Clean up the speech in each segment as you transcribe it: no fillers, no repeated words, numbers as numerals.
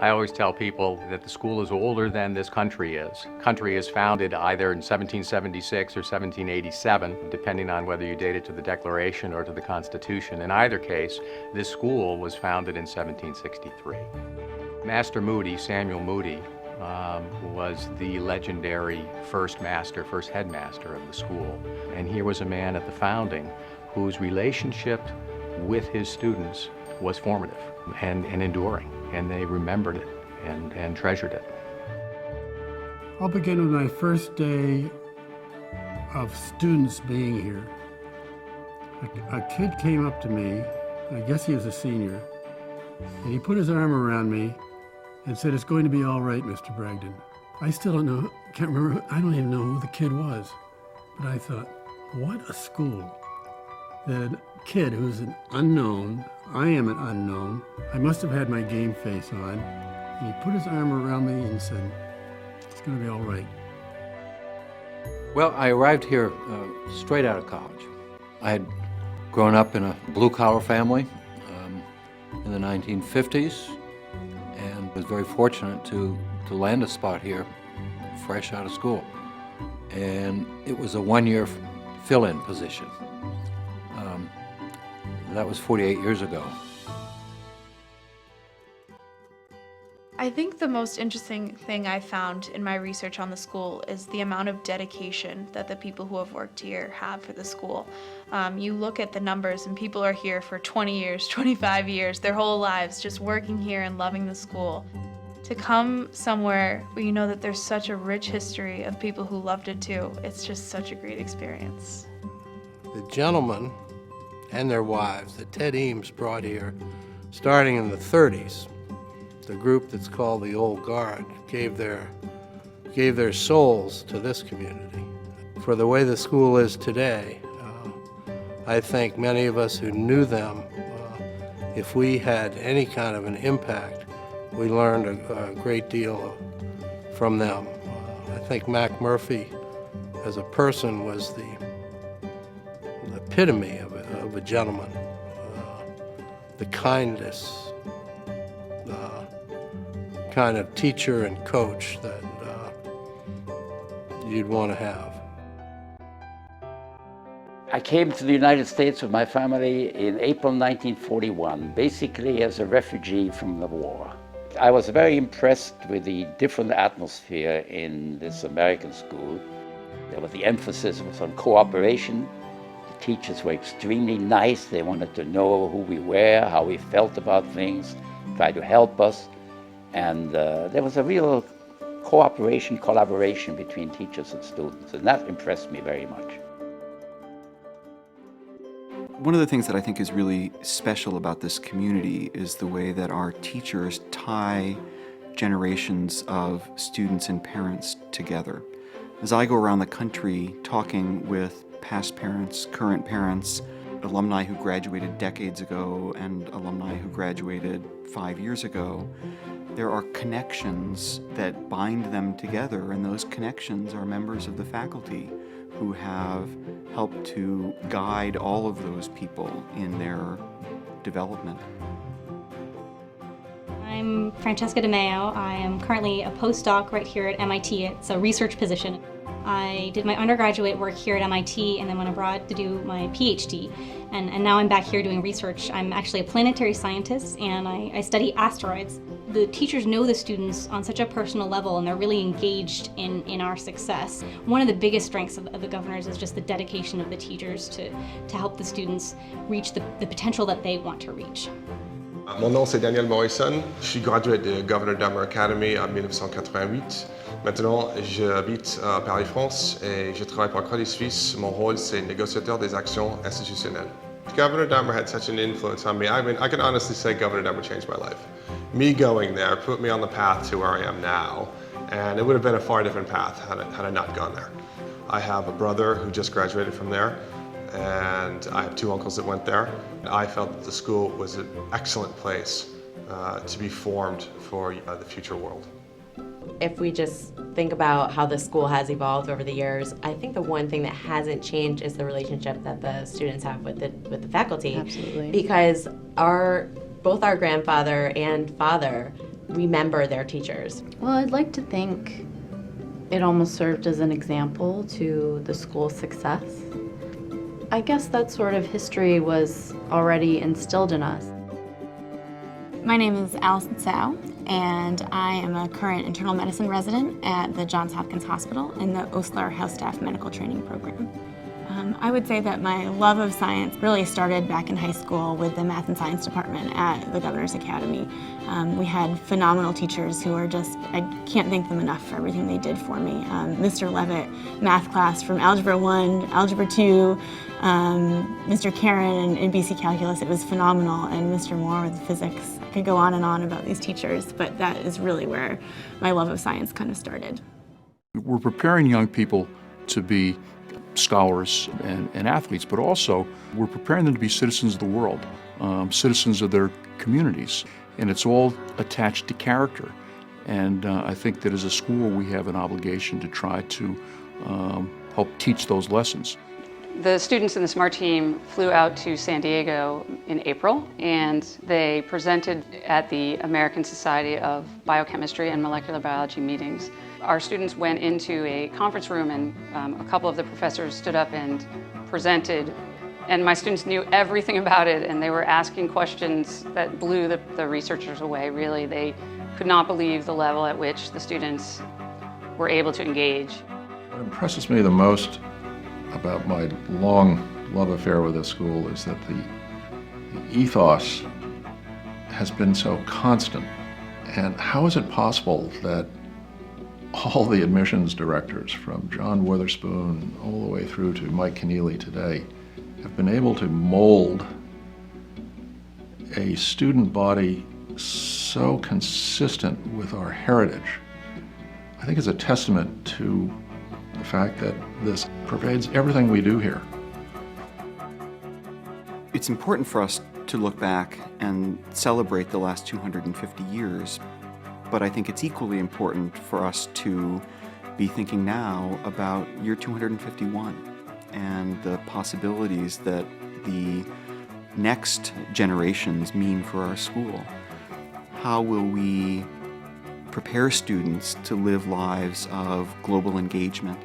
I always tell people that the school is older than this country is. Country is founded either in 1776 or 1787, depending on whether you date it to the Declaration or to the Constitution. In either case, this school was founded in 1763. Master Moody, Samuel Moody, was the legendary first headmaster of the school. And here was a man at the founding whose relationship with his students was formative and enduring, and they remembered it and treasured it. I'll begin with my first day of students being here. A kid came up to me, I guess he was a senior, and he put his arm around me and said, "It's going to be all right, Mr. Bragdon." I still don't know, can't remember, I don't even know who the kid was. But I thought, what a school. The kid who's an unknown, I am an unknown, I must have had my game face on. And he put his arm around me and said, "It's going to be all right." Well, I arrived here straight out of college. I had grown up in a blue-collar family in the 1950s and was very fortunate to land a spot here fresh out of school. And it was a one-year fill-in position. That was 48 years ago. I think the most interesting thing I found in my research on the school is the amount of dedication that the people who have worked here have for the school. You look at the numbers and people are here for 20 years, 25 years, their whole lives just working here and loving the school. To come somewhere where you know that there's such a rich history of people who loved it too, it's just such a great experience. The gentlemen and their wives that Ted Eames brought here starting in the 30s, the group that's called the Old Guard, gave their souls to this community. For the way the school is today, I think many of us who knew them, if we had any kind of an impact, we learned a great deal from them. I think Mac Murphy, as a person, was the epitome of a gentleman, the kindness, kind of teacher and coach that you'd want to have. I came to the United States with my family in April 1941, basically as a refugee from the war. I was very impressed with the different atmosphere in this American school. There was the emphasis was on cooperation. The teachers were extremely nice. They wanted to know who we were, how we felt about things, try to help us. And there was a real cooperation, collaboration between teachers and students, and that impressed me very much. One of the things that I think is really special about this community is the way that our teachers tie generations of students and parents together. As I go around the country talking with past parents, current parents, alumni who graduated decades ago and alumni who graduated 5 years ago, there are connections that bind them together, and those connections are members of the faculty who have helped to guide all of those people in their development. I'm Francesca DeMeo. I am currently a postdoc right here at MIT. It's a research position. I did my undergraduate work here at MIT and then went abroad to do my PhD. And now I'm back here doing research. I'm actually a planetary scientist and I study asteroids. The teachers know the students on such a personal level and they're really engaged in our success. One of the biggest strengths of the Governors is just the dedication of the teachers to help the students reach the potential that they want to reach. Mon nom c'est Daniel Morrison. Je suis graduate de Governor Dummer Academy en 1988. Maintenant, j'habite à Paris, France et je travaille pour Credit Suisse. Mon rôle, c'est négociateur des actions institutionnelles. Governor Dummer had such an influence on me. I mean, I can honestly say Governor Dummer changed my life. Me going there put me on the path to where I am now, and it would have been a far different path had I not gone there. I have a brother who just graduated from there, and I have two uncles that went there. I felt that the school was an excellent place to be formed for the future world. If we just think about how the school has evolved over the years, I think the one thing that hasn't changed is the relationship that the students have with the faculty. Absolutely. Because our both our grandfather and father remember their teachers. Well, I'd like to think it almost served as an example to the school's success. I guess that sort of history was already instilled in us. My name is Allison Tsao, and I am a current internal medicine resident at the Johns Hopkins Hospital in the Osler House Staff Medical Training Program. I would say that my love of science really started back in high school with the Math and Science department at the Governor's Academy. We had phenomenal teachers who are just, I can't thank them enough for everything they did for me. Mr. Levitt, math class from Algebra 1, Algebra 2, Mr. Karen in BC Calculus, it was phenomenal, and Mr. Moore with physics. I could go on and on about these teachers, but that is really where my love of science kind of started. We're preparing young people to be scholars and athletes, but also we're preparing them to be citizens of the world, citizens of their communities, and it's all attached to character. And I think that as a school we have an obligation to try to help teach those lessons. The students in the SMART team flew out to San Diego in April, and they presented at the American Society of Biochemistry and Molecular Biology meetings. Our students went into a conference room, and a couple of the professors stood up and presented, and my students knew everything about it, and they were asking questions that blew the researchers away, really. They could not believe the level at which the students were able to engage. What impresses me the most about my long love affair with this school is that the ethos has been so constant. And how is it possible that all the admissions directors, from John Witherspoon all the way through to Mike Keneally today, have been able to mold a student body so consistent with our heritage? I think it's a testament to the fact that this pervades everything we do here. It's important for us to look back and celebrate the last 250 years, but I think it's equally important for us to be thinking now about year 251 and the possibilities that the next generations mean for our school. How will we prepare students to live lives of global engagement?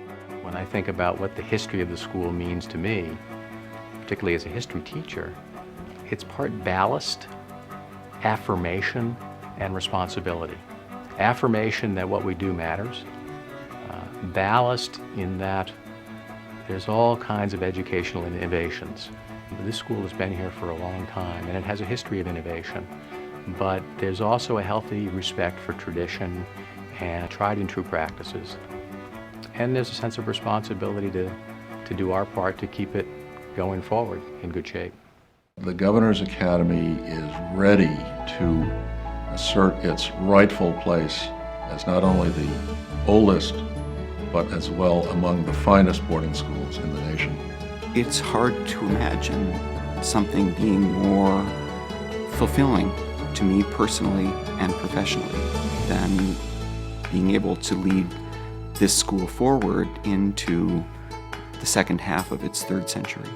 When I think about what the history of the school means to me, particularly as a history teacher, it's part ballast, affirmation, and responsibility. Affirmation that what we do matters. Ballast in that there's all kinds of educational innovations. This school has been here for a long time, and it has a history of innovation. But there's also a healthy respect for tradition and tried and true practices. And there's a sense of responsibility to do our part to keep it going forward in good shape. The Governor's Academy is ready to assert its rightful place as not only the oldest, but as well among the finest boarding schools in the nation. It's hard to imagine something being more fulfilling to me personally and professionally than being able to lead this school forward into the second half of its third century.